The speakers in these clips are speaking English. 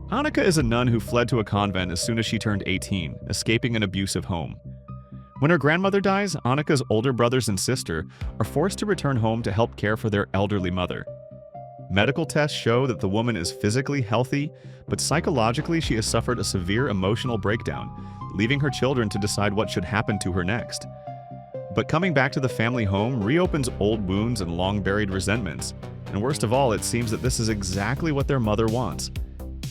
Annika is a nun who fled to a convent as soon as she turned 18, escaping an abusive home. When her grandmother dies, Annika's older brothers and sister are forced to return home to help care for their elderly mother. Medical tests show that the woman is physically healthy, but psychologically she has suffered a severe emotional breakdown, leaving her children to decide what should happen to her next. But coming back to the family home reopens old wounds and long-buried resentments, and worst of all, it seems that this is exactly what their mother wants,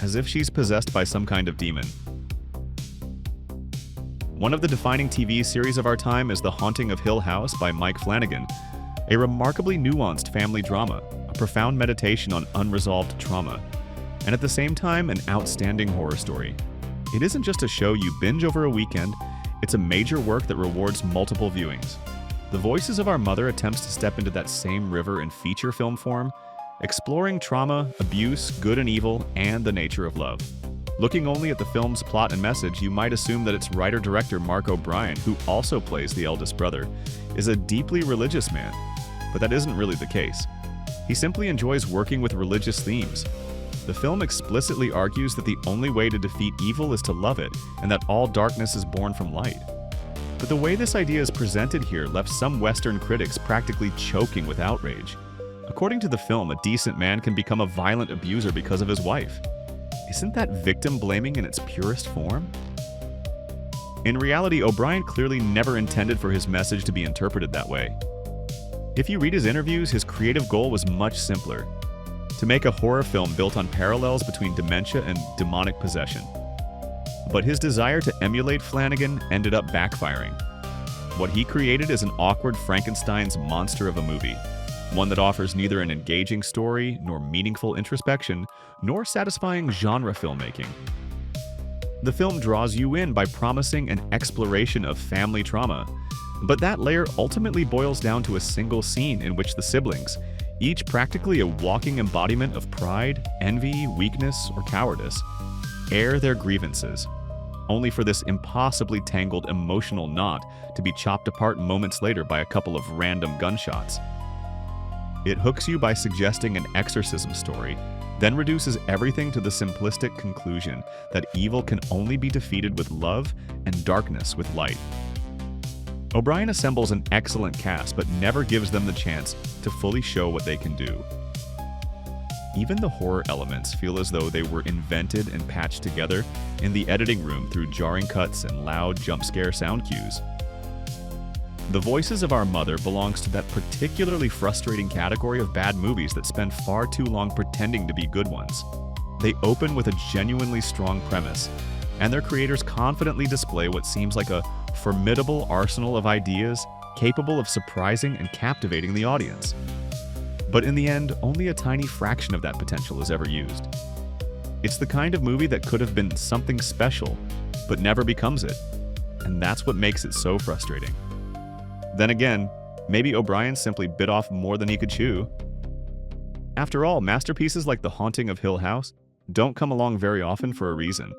as if she's possessed by some kind of demon. One of the defining TV series of our time is The Haunting of Hill House by Mike Flanagan, a remarkably nuanced family drama, a profound meditation on unresolved trauma, and at the same time, an outstanding horror story. It isn't just a show you binge over a weekend, it's a major work that rewards multiple viewings. The Voices of Our Mother attempts to step into that same river in feature film form, exploring trauma, abuse, good and evil, and the nature of love. Looking only at the film's plot and message, you might assume that its writer-director Mark O'Brien, who also plays the eldest brother, is a deeply religious man, but that isn't really the case. He simply enjoys working with religious themes. The film explicitly argues that the only way to defeat evil is to love it, and that all darkness is born from light. But the way this idea is presented here left some Western critics practically choking with outrage. According to the film, a decent man can become a violent abuser because of his wife. Isn't that victim blaming in its purest form? In reality, O'Brien clearly never intended for his message to be interpreted that way. If you read his interviews, his creative goal was much simpler: to make a horror film built on parallels between dementia and demonic possession. But his desire to emulate Flanagan ended up backfiring. What he created is an awkward Frankenstein's monster of a movie, one that offers neither an engaging story, nor meaningful introspection, nor satisfying genre filmmaking. The film draws you in by promising an exploration of family trauma, but that layer ultimately boils down to a single scene in which the siblings, each practically a walking embodiment of pride, envy, weakness, or cowardice, air their grievances, only for this impossibly tangled emotional knot to be chopped apart moments later by a couple of random gunshots. It hooks you by suggesting an exorcism story, then reduces everything to the simplistic conclusion that evil can only be defeated with love and darkness with light. O'Brien assembles an excellent cast, but never gives them the chance to fully show what they can do. Even the horror elements feel as though they were invented and patched together in the editing room through jarring cuts and loud jump scare sound cues. The Voices of Our Mother belongs to that particularly frustrating category of bad movies that spend far too long pretending to be good ones. They open with a genuinely strong premise, and their creators confidently display what seems like a formidable arsenal of ideas capable of surprising and captivating the audience. But in the end, only a tiny fraction of that potential is ever used. It's the kind of movie that could have been something special, but never becomes it, and that's what makes it so frustrating. Then again, maybe O'Brien simply bit off more than he could chew. After all, masterpieces like The Haunting of Hill House don't come along very often for a reason.